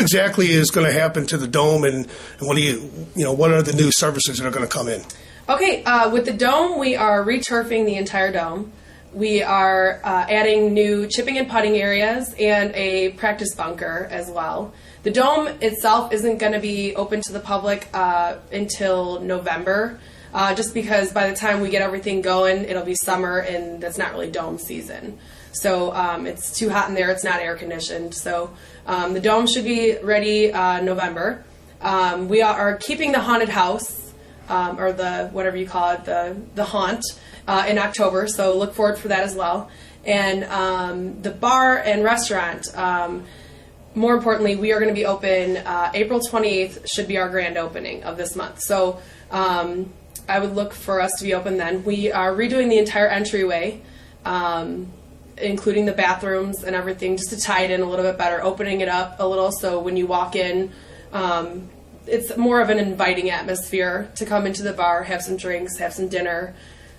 exactly is going to happen to the dome, and what what are the new services that are going to come in? Okay, with the dome, we are returfing the entire dome. We are adding new chipping and putting areas and a practice bunker as well. The dome itself isn't going to be open to the public until November, just because by the time we get everything going, it'll be summer, and that's not really dome season. So it's too hot in there. It's not air conditioned. So the dome should be ready November. We are keeping the haunted house, or the whatever you call it, the haunt, in October. So look forward for that as well. And the bar and restaurant, more importantly, we are going to be open April 28th should be our grand opening of this month. So I would look for us to be open then. We are redoing the entire entryway, including the bathrooms and everything, just to tie it in a little bit better, opening it up a little so when you walk in, it's more of an inviting atmosphere to come into the bar, have some drinks, have some dinner,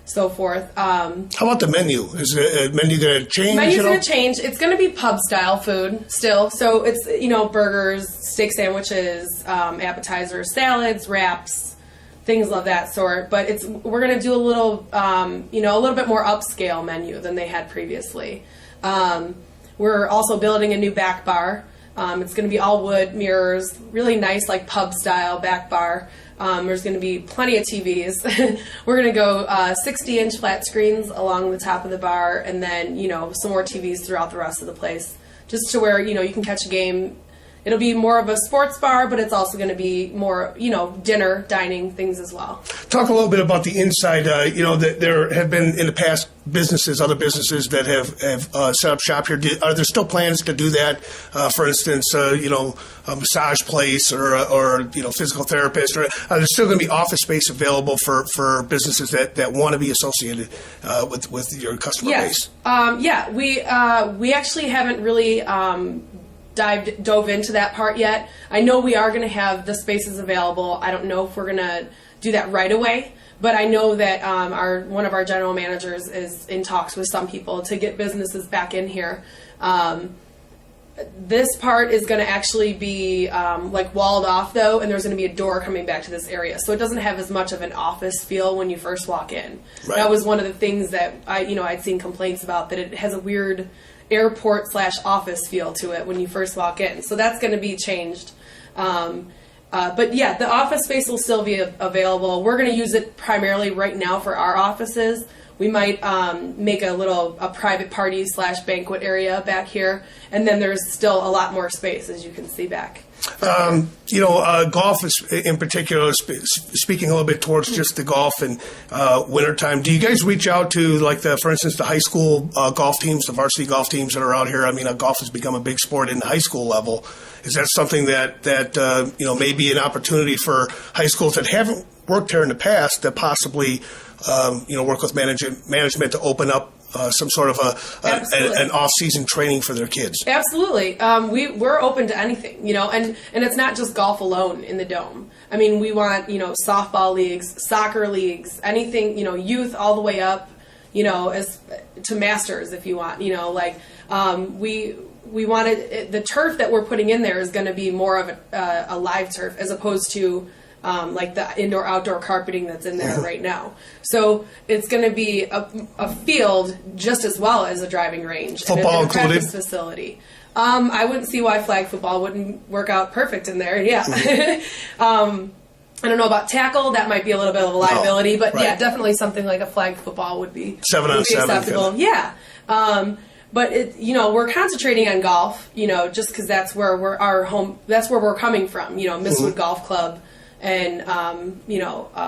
so forth. How about the menu? Is the menu going to change? Menu's going to change. It's going to be pub-style food still. So it's, burgers, steak sandwiches, appetizers, salads, wraps, things of that sort. But we're going to do a little, a little bit more upscale menu than they had previously. We're also building a new back bar. It's going to be all wood, mirrors, really nice, like pub-style back bar. There's going to be plenty of TVs. We're going to go 60-inch flat screens along the top of the bar, and then, some more TVs throughout the rest of the place, just to where, you can catch a game. It'll be more of a sports bar, but it's also going to be more, dinner, dining, things as well. Talk a little bit about the inside. That there have been in the past other businesses that have set up shop here. Are there still plans to do that? For instance, a massage place or physical therapist? Or are there still going to be office space available for businesses that want to be associated with your customer base? We actually haven't really dove into that part yet. I know we are going to have the spaces available. I don't know if we're going to do that right away, but I know that one of our general managers is in talks with some people to get businesses back in here. This part is going to actually be walled off though, and there's going to be a door coming back to this area, so it doesn't have as much of an office feel when you first walk in. Right. That was one of the things that I'd seen complaints about, that it has a weird airport/office feel to it when you first walk in. So that's going to be changed. But yeah, the office space will still be available. We're going to use it primarily right now for our offices. We might make a private party/banquet area back here, and then there's still a lot more space, as you can see back. Golf is in particular, speaking a little bit towards just the golf and wintertime. Do you guys reach out to, for instance, the high school golf teams, the varsity golf teams that are out here? I mean, golf has become a big sport in the high school level. Is that something that may be an opportunity for high schools that haven't worked here in the past to possibly work with management to open up some sort of an off-season training for their kids? Absolutely. We're open to anything, and it's not just golf alone in the Dome. I mean, we want, softball leagues, soccer leagues, anything, youth all the way up, as to masters if you want, we wanted, the turf that we're putting in there is going to be more of a live turf as opposed to the indoor-outdoor carpeting that's in there right now. So it's going to be a field just as well as a driving range. Football and a included? Practice facility. I wouldn't see why flag football wouldn't work out perfect in there, yeah. I don't know about tackle. That might be a little bit of a liability, but yeah, definitely something like a flag football would be 7-on-7 acceptable. Yeah. But we're concentrating on golf, just because that's where that's where we're coming from. Mistwood Golf Club and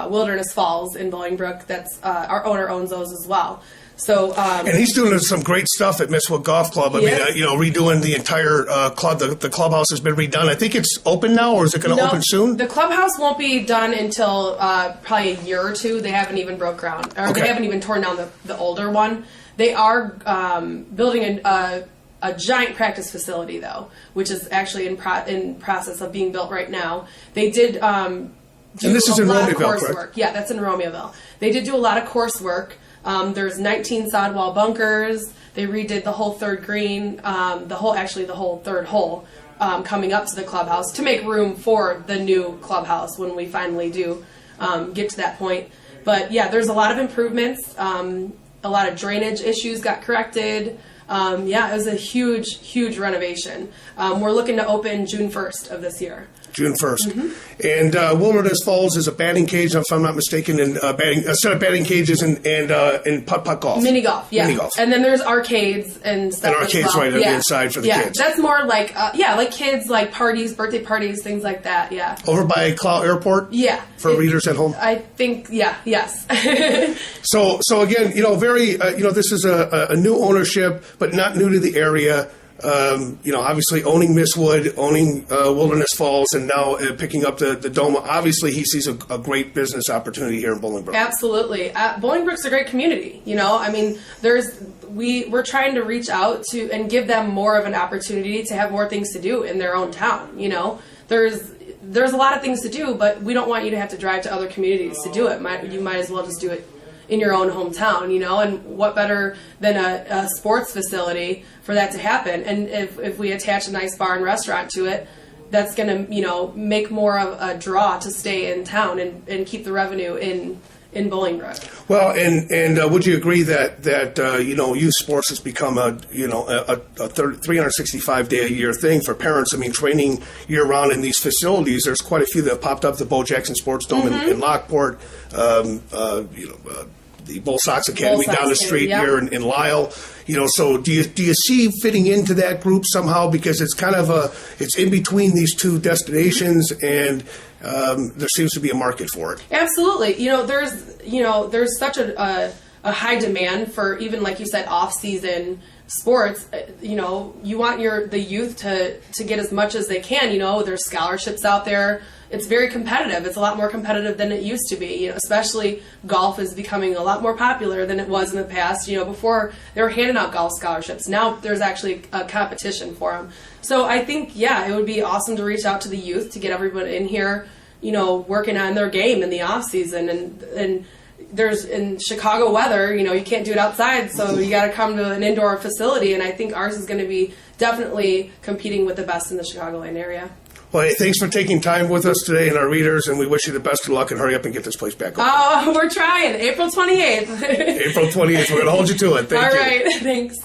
Wilderness Falls in Bolingbrook. That's our owner owns those as well. So and he's doing some great stuff at Mistwood Golf Club. I mean, redoing the entire club. The clubhouse has been redone. I think it's open now, or is it going to open soon? The clubhouse won't be done until probably a year or two. They haven't even broke ground, or they haven't even torn down the older one. They are building a giant practice facility, though, which is actually in process of being built right now. They did do and this is in lot Romeoville, of coursework. Correct? Yeah, that's in Romeoville. They did do a lot of coursework. There's 19 sod wall bunkers. They redid the whole third green, the whole third hole. coming up to the clubhouse to make room for the new clubhouse when we finally do get to that point. But yeah, there's a lot of improvements. A lot of drainage issues got corrected. Yeah, it was a huge renovation. We're looking to open June 1st of this year. June 1st. And Wilderness Falls is a batting cage, if I'm not mistaken, and a set of batting cages and putt-putt golf. Mini golf, yeah. Mini golf. And then there's arcades and stuff. And arcades as well. right on the inside for the kids. That's more like, like kids, like parties, birthday parties, things like that, yeah. Over by Clow Airport? Yeah. For readers at home? I think, yes. So again, very, this is a new ownership, but not new to the area. Obviously owning Mistwood, owning Wilderness Falls, and now picking up the Dome. Obviously, he sees a great business opportunity here in Bolingbrook. Absolutely. Bolingbrook's a great community. I mean, we're trying to reach out to and give them more of an opportunity to have more things to do in their own town. There's a lot of things to do, but we don't want you to have to drive to other communities to do it. You might as well just do it in your own hometown, and what better than a sports facility for that to happen? And if we attach a nice bar and restaurant to it, that's going to, make more of a draw to stay in town and keep the revenue in Bolingbrook. Well, and would you agree that youth sports has become a 365-day-a-year thing for parents? I mean, training year-round in these facilities, there's quite a few that have popped up, the Bo Jackson Sports Dome in Lockport, the Bull Sox Academy down the street here in Lisle. So do you see fitting into that group somehow, because it's kind of it's in between these two destinations, and there seems to be a market for it. Absolutely. There's such a high demand for, even like you said, off-season sports. You want the youth to get as much as they can. There's scholarships out there. It's very competitive. It's a lot more competitive than it used to be. Especially golf is becoming a lot more popular than it was in the past. Before they were handing out golf scholarships. Now there's actually a competition for them. So I think, it would be awesome to reach out to the youth to get everyone in here, working on their game in the off season. And there's, in Chicago weather, you can't do it outside, so you got to come to an indoor facility. And I think ours is going to be definitely competing with the best in the Chicagoland area. Well, hey, thanks for taking time with us today and our readers, and we wish you the best of luck, and hurry up and get this place back open. Oh, we're trying. April 28th. April 28th. We're going to hold you to it. Thank you. All right. Thanks.